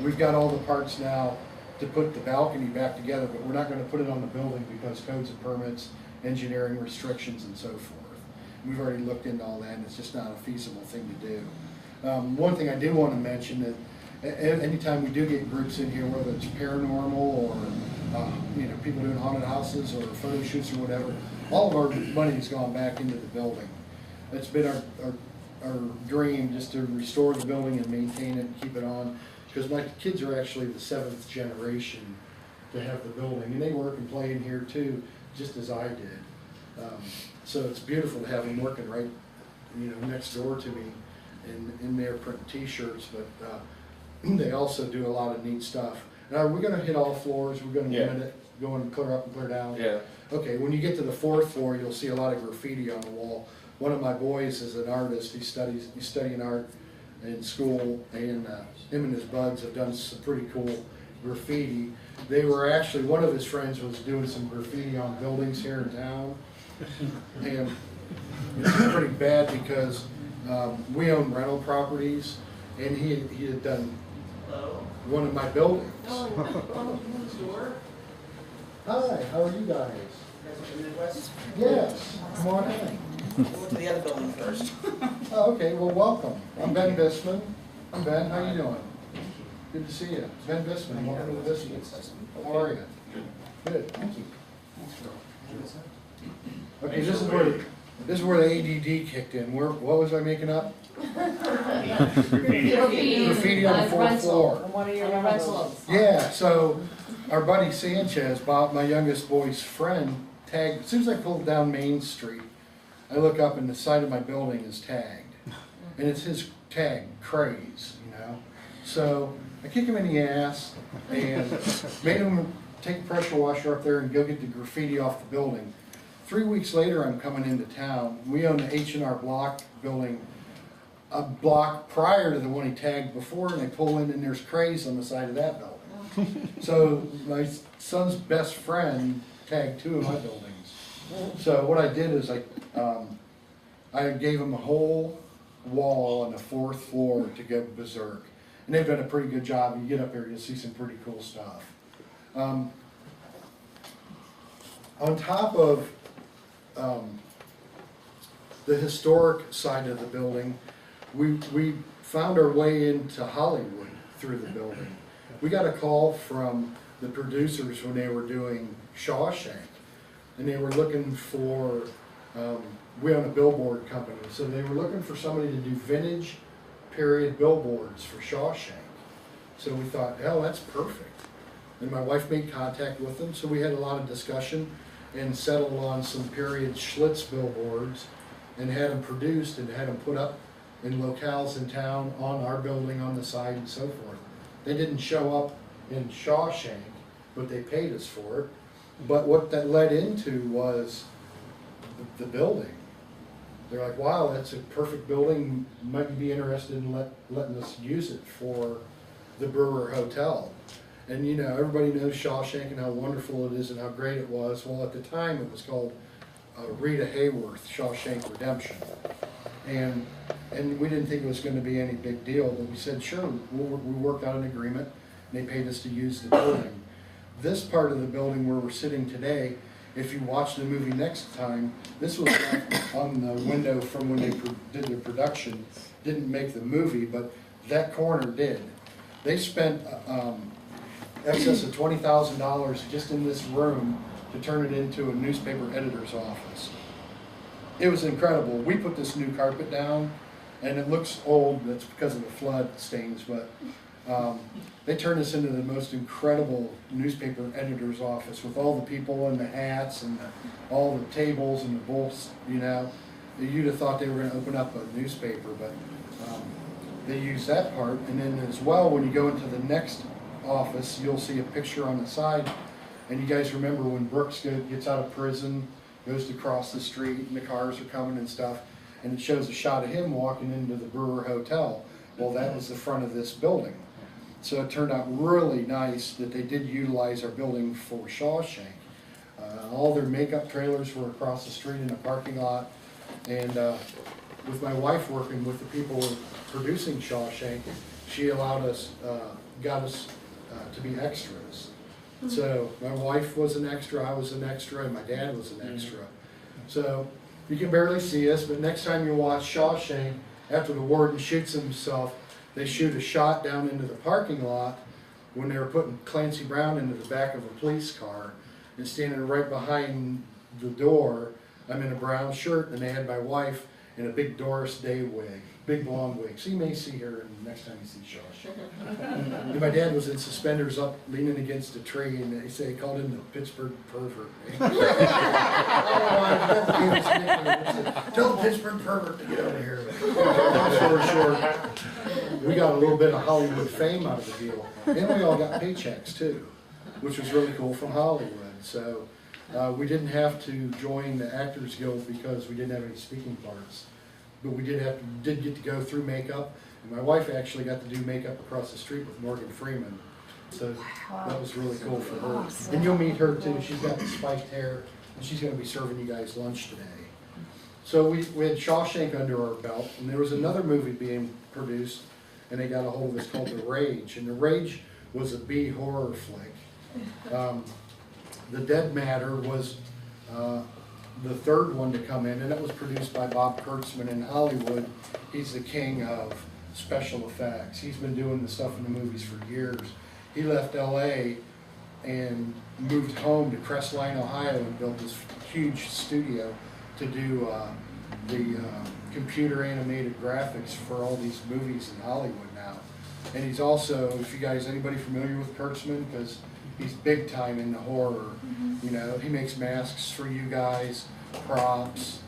We've got all the parts now to put the balcony back together, but we're not gonna put it on the building because codes and permits, engineering restrictions and so forth. We've already looked into all that, and it's just not a feasible thing to do. One thing I do want to mention that anytime we do get groups in here, whether it's paranormal or you know, people doing haunted houses or photo shoots or whatever, all of our money has gone back into the building. It's been our dream just to restore the building and maintain it and keep it on, because my kids are actually the 7th generation to have the building, and they work and play in here too, just as I did. So it's beautiful to have them working right, you know, next door to me in there printing T-shirts, but they also do a lot of neat stuff. Now, we're going to hit all floors. We're going to limit it, go and clear up and clear down. Yeah. Okay, when you get to the 4th floor, you'll see a lot of graffiti on the wall. One of my boys is an artist. He's studying art in school, and him and his buds have done some pretty cool graffiti. They were actually, one of his friends was doing some graffiti on buildings here in town, and it's pretty bad because we own rental properties, and he had done one of my buildings. Hi, how are you guys? Yes, come on in. We'll go to the other building first. Oh, okay, well, welcome. I'm Ben Bissman. I'm Ben, how you doing? Good to see you. Ben Bissman, welcome to the Bissman. How are you? Good, thank you. Okay, this is where the ADD kicked in. What was I making up? Graffiti on the 4th floor. One of your rentals. Yeah, so our buddy Sanchez, Bob, my youngest boy's friend, tagged, as soon as I pulled down Main Street, I look up and the side of my building is tagged. And it's his tag, Craze, you know. So I kick him in the ass and made him take a pressure washer up there and go get the graffiti off the building. 3 weeks later, I'm coming into town. We own the H&R Block building, a block prior to the one he tagged before, and I pull in and there's Craze on the side of that building. So my son's best friend tagged 2 of my buildings. So what I did is I gave him a whole wall on the 4th floor to go berserk. And they've done a pretty good job. You get up there, you'll see some pretty cool stuff. On top of the historic side of the building, we found our way into Hollywood through the building. We got a call from the producers when they were doing Shawshank, and they were looking for, we own a billboard company, so they were looking for somebody to do vintage period billboards for Shawshank. So we thought, hell, that's perfect. And my wife made contact with them, so we had a lot of discussion and settled on some period Schlitz billboards and had them produced and had them put up in locales in town, on our building, on the side, and so forth. They didn't show up in Shawshank, but they paid us for it. But what that led into was the building. They're like, wow, that's a perfect building, might be interested in letting us use it for the Brewer Hotel. And you know, everybody knows Shawshank and how wonderful it is and how great it was. Well, at the time it was called Rita Hayworth Shawshank Redemption. And we didn't think it was going to be any big deal, but we said, sure, we worked out an agreement, and they paid us to use the building. This part of the building where we're sitting today, if you watch the movie next time, this was on the window from when they did the production. Didn't make the movie, but that corner did. They spent excess of $20,000 just in this room to turn it into a newspaper editor's office. It was incredible. We put this new carpet down, and it looks old. That's because of the flood stains, but they turned this into the most incredible newspaper editor's office with all the people and the hats and all the tables and the books, you know. You'd have thought they were going to open up a newspaper, but they used that part. And then as well, when you go into the next office, you'll see a picture on the side. And you guys remember when Brooks gets out of prison, goes to cross the street, and the cars are coming and stuff, and it shows a shot of him walking into the Brewer Hotel. Well, that was the front of this building. So it turned out really nice that they did utilize our building for Shawshank. All their makeup trailers were across the street in a parking lot, and with my wife working with the people producing Shawshank, she allowed us, got us to be extras. So my wife was an extra, I was an extra, and my dad was an extra. So you can barely see us, but next time you watch Shawshank, after the warden shoots himself, they shoot a shot down into the parking lot when they were putting Clancy Brown into the back of a police car, and standing right behind the door, I'm in a brown shirt, and they had my wife in a big Doris Day wig, big blonde wig. So you may see her next time you see Shawshank. And my dad was in suspenders up, leaning against a tree, and they say he called him the Pittsburgh pervert. Tell the Pittsburgh pervert to get over here. Long story short, we got a little bit of Hollywood fame out of the deal. And we all got paychecks too, which was really cool from Hollywood. So we didn't have to join the Actors Guild because we didn't have any speaking parts. But we did get to go through makeup, and my wife actually got to do makeup across the street with Morgan Freeman. So that was really cool for her. Awesome. And you'll meet her too. She's got the spiked hair, and she's going to be serving you guys lunch today. So we had Shawshank under our belt, and there was another movie being produced, and they got a hold of us called The Rage. And The Rage was a B horror flick. The Dead Matter was the third one to come in, and it was produced by Bob Kurtzman in Hollywood. He's the king of special effects. He's been doing the stuff in the movies for years. He left LA and moved home to Crestline, Ohio, and built this huge studio to do the computer animated graphics for all these movies in Hollywood now. And he's also, if you guys, anybody familiar with Kurtzman, because he's big time in the horror. You know, he makes masks for you guys, props,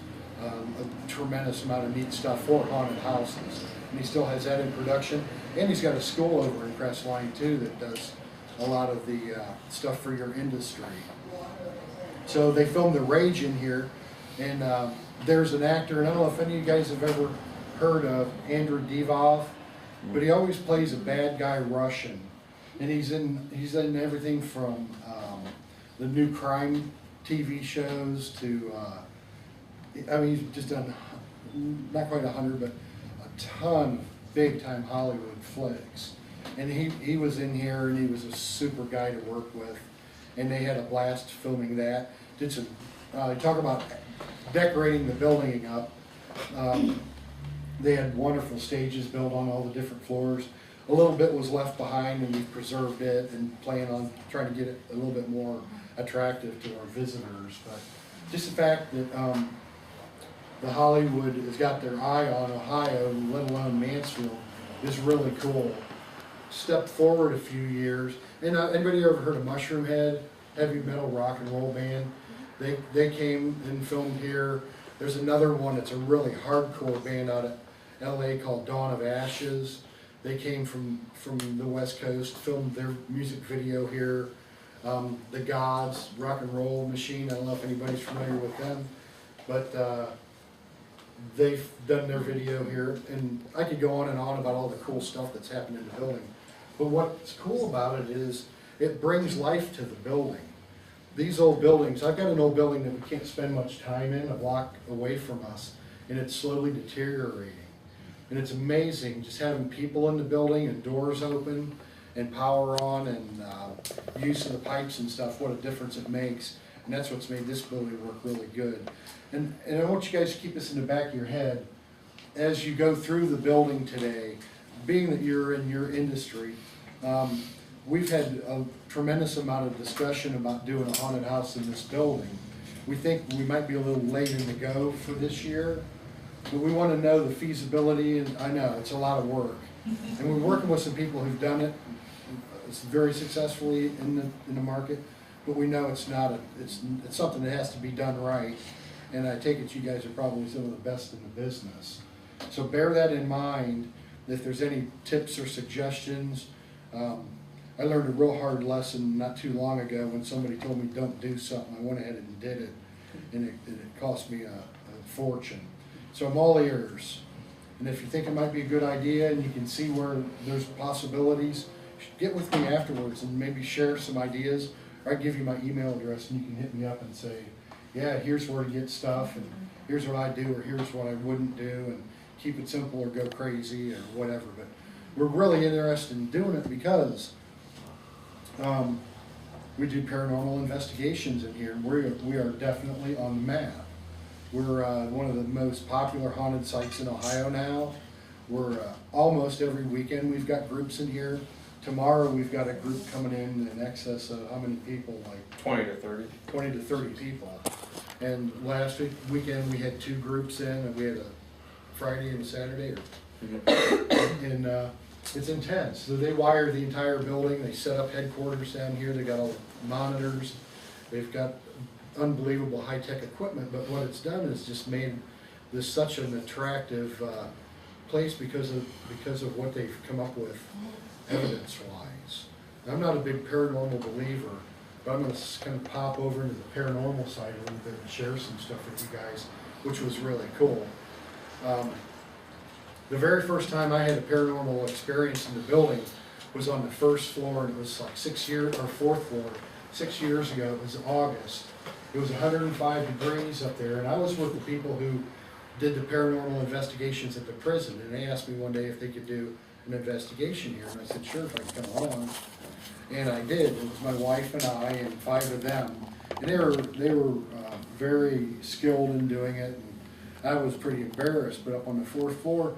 a tremendous amount of neat stuff for haunted houses. And he still has that in production. And he's got a school over in Crestline too that does a lot of the stuff for your industry. So they filmed The Rage in here, and there's an actor, and I don't know if any of you guys have ever heard of Andrew Divoff, but he always plays a bad guy Russian. And he's in everything from the new crime TV shows to, I mean, he's just done not quite 100, but a ton of big time Hollywood flicks. And he was in here, and he was a super guy to work with. And they had a blast filming that. Did some, talk about decorating the building up. They had wonderful stages built on all the different floors. A little bit was left behind, and we preserved it and plan on trying to get it a little bit more attractive to our visitors. But just the fact that the Hollywood has got their eye on Ohio, let alone Mansfield, is really cool. Step forward a few years, and anybody ever heard of Mushroomhead, heavy metal rock and roll band? They came and filmed here. There's another one that's a really hardcore band out of LA called Dawn of Ashes. They came from the West Coast, filmed their music video here. The Gods, rock and roll machine, I don't know if anybody's familiar with them, but they've done their video here. And I could go on and on about all the cool stuff that's happened in the building. But what's cool about it is it brings life to the building. These old buildings, I've got an old building that we can't spend much time in, a block away from us, and it's slowly deteriorating. And it's amazing just having people in the building and doors open and power on and use of the pipes and stuff, what a difference it makes. And that's what's made this building work really good. And I want you guys to keep this in the back of your head as you go through the building today, being that you're in your industry. We've had a tremendous amount of discussion about doing a haunted house in this building. We think we might be a little late in the go for this year, but we want to know the feasibility, and I know it's a lot of work. And we're working with some people who've done it very successfully in the market, but we know it's not it's something that has to be done right. And I take it you guys are probably some of the best in the business. So bear that in mind. If there's any tips or suggestions, I learned a real hard lesson not too long ago when somebody told me don't do something. I went ahead and did it, and it cost me a fortune. So I'm all ears. And if you think it might be a good idea and you can see where there's possibilities, get with me afterwards and maybe share some ideas. Or I give you my email address and you can hit me up and say, yeah, here's where to get stuff, and here's what I do, or here's what I wouldn't do, and keep it simple or go crazy or whatever. But we're really interested in doing it because we do paranormal investigations in here. We are definitely on the map. We're one of the most popular haunted sites in Ohio now. We're almost every weekend we've got groups in here. Tomorrow we've got a group coming in excess of how many people? Like 20 to 30. 20 to 30 people. And last weekend we had 2 groups in, and we had a Friday and Saturday. And it's intense. So they wire the entire building. They set up headquarters down here. They got all the monitors. They've got unbelievable high-tech equipment. But what it's done is just made this such an attractive place because of what they've come up with evidence-wise. I'm not a big paranormal believer, but I'm going to kind of pop over into the paranormal side a little bit and share some stuff with you guys, which was really cool. The very first time I had a paranormal experience in the building was on the first floor, and it was like 6 years, or 4th floor, 6 years ago. It was August. It was 105 degrees up there, and I was with the people who did the paranormal investigations at the prison, and they asked me one day if they could do an investigation here, and I said, sure, if I could come along. And I did. It was my wife and I and 5 of them, and they were very skilled in doing it, and I was pretty embarrassed. But up on the 4th floor,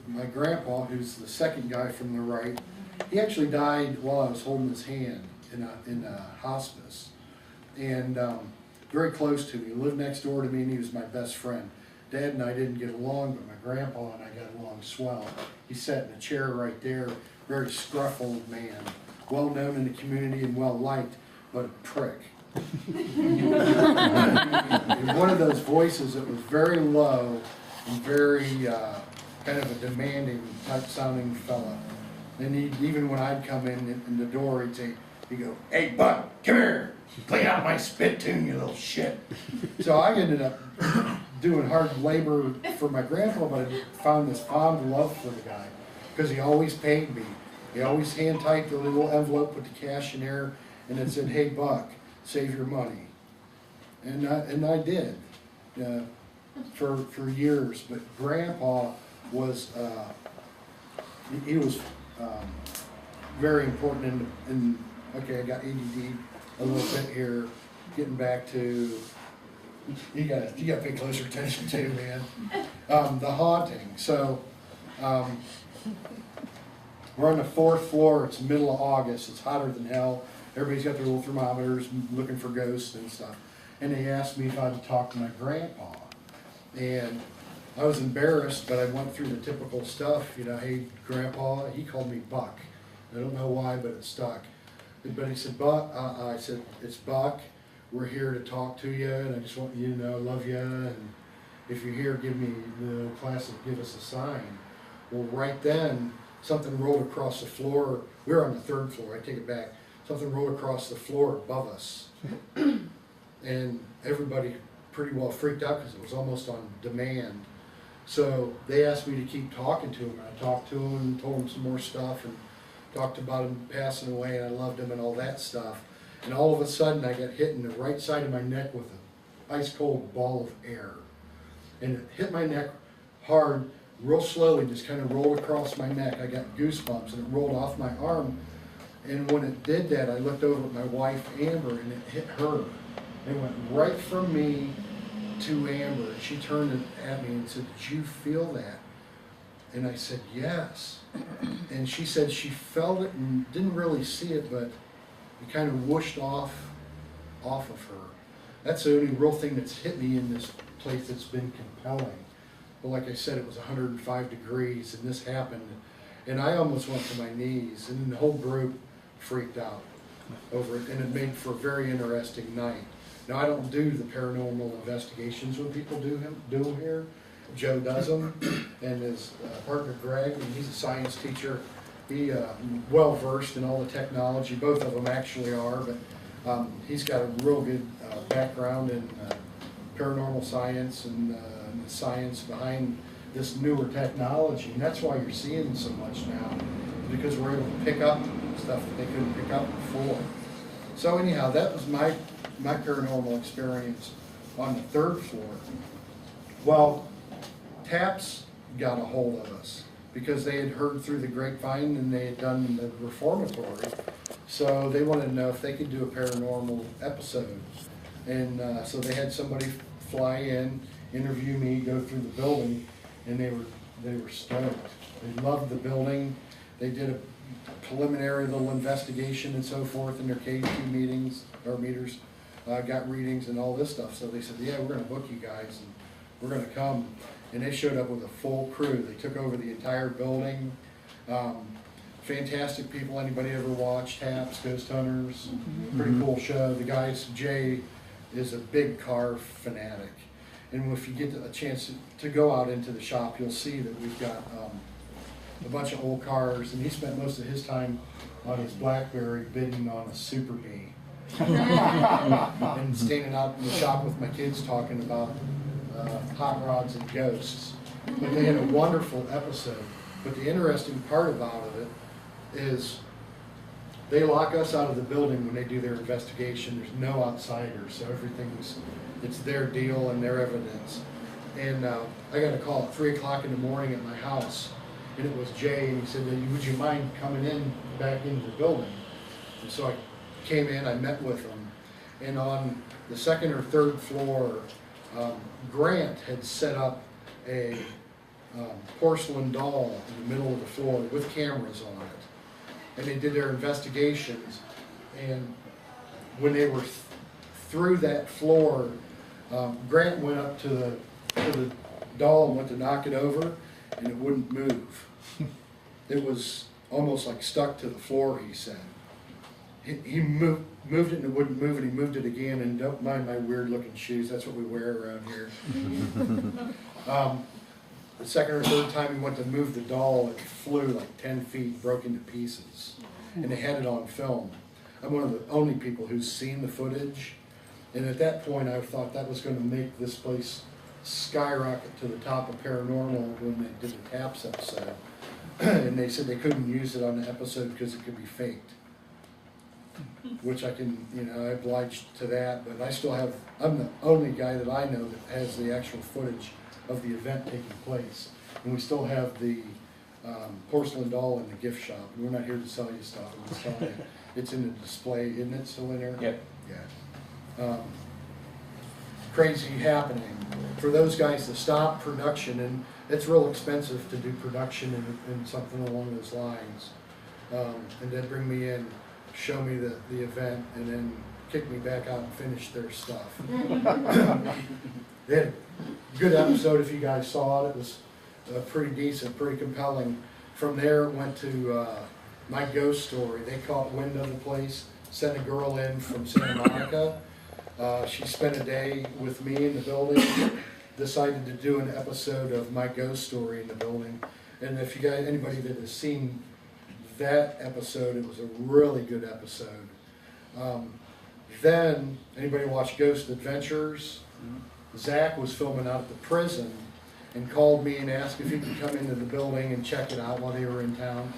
my grandpa, who's the second guy from the right, he actually died while I was holding his hand in a hospice, and very close to me. He lived next door to me, and he was my best friend. Dad and I didn't get along, but my grandpa and I got along swell. He sat in a chair right there, very scruff old man, well known in the community and well liked, but a prick. And one of those voices that was very low and very kind of a demanding type sounding fella. And even when I'd come in the door, he'd go, "Hey, bud, come here, clean out my spittoon, you little shit." So I ended up doing hard labor for my grandpa, but I found this fond love for the guy because he always paid me. He always hand typed a little envelope with the cash in there, and it said, "Hey, Buck, save your money." And I did for years. But Grandpa was he was very important in okay, I got ADD a little bit here. Getting back to you got to pay closer attention to, man. The haunting. So we're on the 4th floor. It's middle of August. It's hotter than hell. Everybody's got their little thermometers looking for ghosts and stuff. And they asked me if I'd talk to my grandpa. And I was embarrassed, but I went through the typical stuff. You know, "Hey, Grandpa," he called me Buck. I don't know why, but it stuck. But he said, "Buck," I said, "It's Buck. We're here to talk to you, and I just want you to know I love you. And if you're here, give me the classic, give us a sign." Well, right then, something rolled across the floor. We were on the 3rd floor. I take it back. Something rolled across the floor above us. And everybody pretty well freaked out because it was almost on demand. So they asked me to keep talking to him. I talked to him and told him some more stuff and talked about him passing away, and I loved him and all that stuff. And all of a sudden I got hit in the right side of my neck with an ice cold ball of air. And it hit my neck hard, real slowly, just kind of rolled across my neck. I got goosebumps, and it rolled off my arm. And when it did that, I looked over at my wife, Amber, and it hit her. It went right from me to Amber. She turned at me and said, "Did you feel that?" And I said, "Yes." And she said she felt it and didn't really see it, but it kind of whooshed off of her. That's the only real thing that's hit me in this place that's been compelling. But like I said, it was 105 degrees, and this happened, and I almost went to my knees, and the whole group freaked out over it, and it made for a very interesting night. Now, I don't do the paranormal investigations when people do them here. Joe does them, and his partner Greg, and he's a science teacher. He well versed in all the technology. Both of them actually are, but he's got a real good background in paranormal science and the science behind this newer technology. And that's why you're seeing so much now, because we're able to pick up stuff that they couldn't pick up before. So anyhow, that was my paranormal experience on the 3rd floor. Well, TAPS got a hold of us. because they had heard through the grapevine and they had done the reformatory. So they wanted to know if they could do a paranormal episode. And so they had somebody fly in, interview me, go through the building, and they were stoked. They loved the building. They did a preliminary little investigation and so forth in their K2 meetings or meters, got readings and all this stuff. So they said, yeah, we're going to book you guys and we're going to come. And they showed up with a full crew. They took over the entire building. Fantastic people. Anybody ever watched Taps, Ghost Hunters? Pretty cool show. The guys, Jay is a big car fanatic. And if you get a chance to go out into the shop, you'll see that we've got a bunch of old cars. And he spent most of his time on his BlackBerry bidding on a Super Bee. And standing out in the shop with my kids talking about hot rods and ghosts. But they had a wonderful episode. But the interesting part about it is they lock us out of the building when they do their investigation. There's no outsiders, so it's their deal and their evidence. And I got a call at 3 o'clock in the morning at my house, and it was Jay, and he said, would you mind coming in back into the building? And so I came in, I met with him, and on the second or third floor, Grant had set up a porcelain doll in the middle of the floor with cameras on it. And they did their investigations, and when they were through that floor, Grant went up to the doll and went to knock it over, and it wouldn't move. It was almost like stuck to the floor, he said. He moved it and it wouldn't move, and he moved it again, and don't mind my weird looking shoes, that's what we wear around here. The second or third time he went to move the doll, it flew like 10 feet, broke into pieces. And they had it on film. I'm one of the only people who's seen the footage. And at that point I thought that was going to make this place skyrocket to the top of paranormal when they did the Taps episode. And they said they couldn't use it on the episode because it could be faked. Which I can, I obliged to that, but I still have, I'm the only guy that I know that has the actual footage of the event taking place. And we still have the porcelain doll in the gift shop. And we're not here to sell you stuff. I'm just telling you, it's in the display. Isn't it still in there? Yep. Yeah. Crazy happening. For those guys to stop production, and it's real expensive to do production in something along those lines. And then bring me in, show me the event, and then kick me back out and finish their stuff. They had a good episode if you guys saw it. It was pretty decent, pretty compelling. From there, it went to my ghost story. They caught wind of the place, sent a girl in from Santa Monica. She spent a day with me in the building, decided to do an episode of my ghost story in the building. And if you guys, anybody that has seen that episode, it was a really good episode. Then, anybody watch Ghost Adventures? Zach was filming out at the prison and called me and asked if he could come into the building and check it out while they were in town.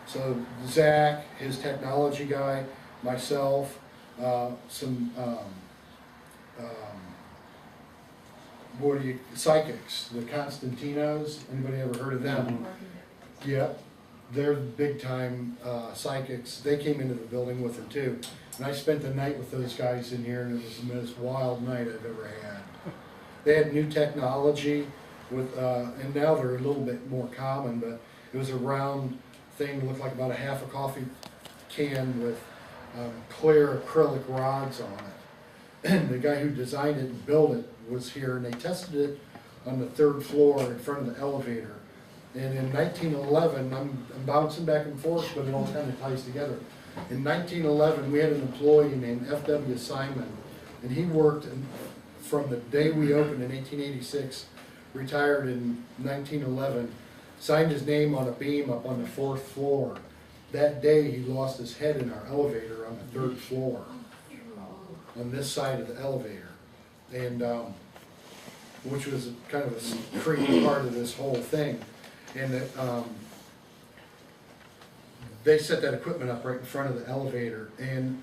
So Zach, his technology guy, myself, some psychics, the Constantinos. Anybody ever heard of them? Yep. They're big time psychics. They came into the building with them too. And I spent the night with those guys in here, and it was the most wild night I've ever had. They had new technology with, and now they're a little bit more common, but it was a round thing, looked like about a half a coffee can with clear acrylic rods on it. And the guy who designed it and built it was here, and they tested it on the 3rd floor in front of the elevator. And in 1911, I'm bouncing back and forth, but it all kind of ties together. In 1911, we had an employee named F.W. Simon, and he worked from the day we opened in 1886, retired in 1911, signed his name on a beam up on the 4th floor. That day, he lost his head in our elevator on the 3rd floor, on this side of the elevator, and which was kind of a creepy part of this whole thing. And they set that equipment up right in front of the elevator, and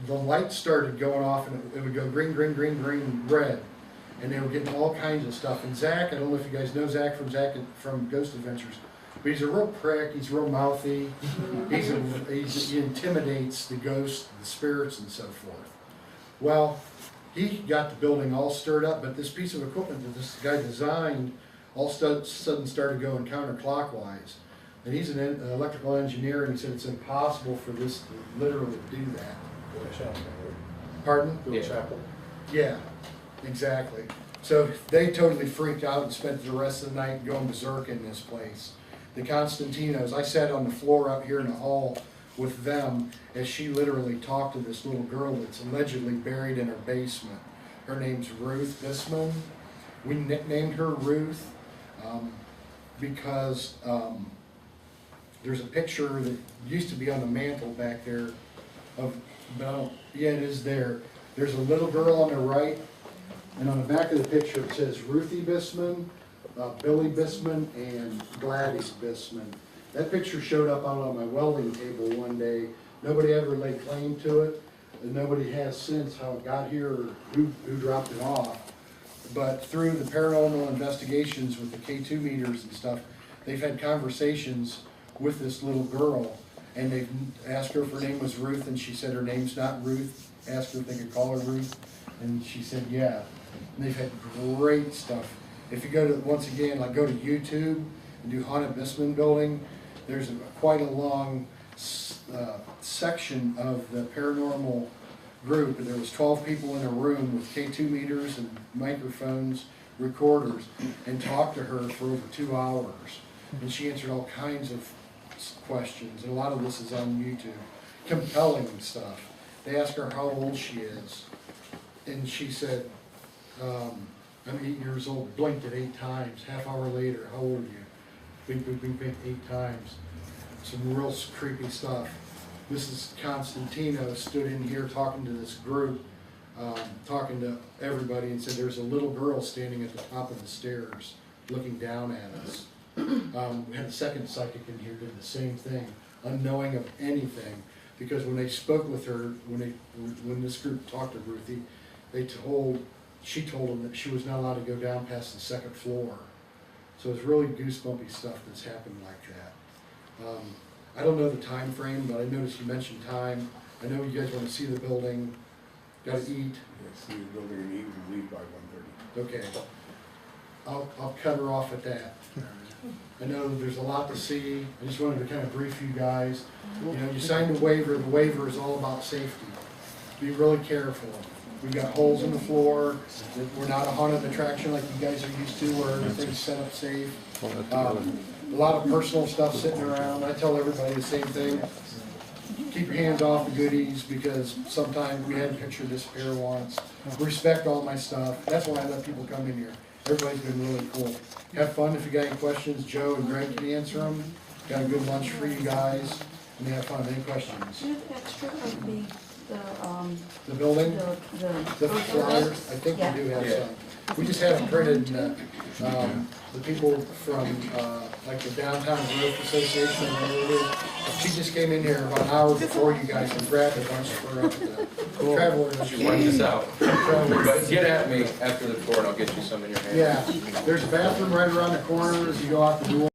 the lights started going off, and it would go green, green, green, green, red, and they were getting all kinds of stuff. And Zach, I don't know if you guys know Zach from Ghost Adventures, But he's a real prick, he's real mouthy, he intimidates the ghosts, the spirits and so forth. Well, he got the building all stirred up, but this piece of equipment that this guy designed all of a sudden started going counterclockwise. And he's an electrical engineer, and he said it's impossible for this to literally do that. Pardon? The chapel. Yeah, exactly. So they totally freaked out and spent the rest of the night going berserk in this place. The Constantinos, I sat on the floor up here in the hall with them as she literally talked to this little girl that's allegedly buried in her basement. Her name's Ruth Bissman. We nicknamed her Ruth because there's a picture that used to be on the mantle back there of, yeah, it is there. There's a little girl on the right, and on the back of the picture it says Ruthie Bissman, Billy Bissman, and Gladys Bissman. That picture showed up out on my welding table one day. Nobody ever laid claim to it, and nobody has since how it got here or who dropped it off. But through the paranormal investigations with the K2 meters and stuff, they've had conversations with this little girl, and they've asked her if her name was Ruth, and she said her name's not Ruth. Asked her if they could call her Ruth, and she said yeah. And they've had great stuff. If you go to, once again, like go to YouTube and do Haunted Bissman Building, there's quite a long section of the paranormal group, and there was 12 people in a room with K2 meters and microphones, recorders, and talked to her for over 2 hours. And she answered all kinds of questions, and a lot of this is on YouTube. Compelling stuff. They asked her how old she is, and she said, I'm 8 years old, blinked it 8 times. Half hour later, how old are you? Blink, blink, blink, blink 8 times. Some real creepy stuff. Mrs. Constantino stood in here talking to this group, talking to everybody, and said there's a little girl standing at the top of the stairs looking down at us. We had a second psychic in here did the same thing, unknowing of anything, because when they spoke with her, when this group talked to Ruthie, she told them that she was not allowed to go down past the 2nd floor. So it's really goosebumpy stuff that's happened like that. I don't know the time frame, but I noticed you mentioned time. I know you guys want to see the building, got to eat. See the building and eat and leave by 1:30. Okay, I'll cut her off at that. I know there's a lot to see. I just wanted to kind of brief you guys. You know, you signed a waiver. The waiver is all about safety. Be really careful. We've got holes in the floor. We're not a haunted attraction like you guys are used to, where everything's set up safe. A lot of personal stuff sitting around. I tell everybody the same thing. Keep your hands off the goodies, because sometimes we had a picture disappear once. Respect all my stuff. That's why I let people come in here. Everybody's been really cool. Have fun. If you got any questions, Joe and Greg can answer them. Got a good lunch for you guys, and have fun. Any questions? Do you have extra of The building? The first flyers? books? I think Yeah. we do have some. We just had them printed, and the people from like the Downtown Growth Association, she just came in here about an hour before you guys and grabbed a bunch for the travelers. She worked this out. Travelers. But get at me after the tour and I'll get you some in your hand. Yeah, there's a bathroom right around the corner as you go out the door.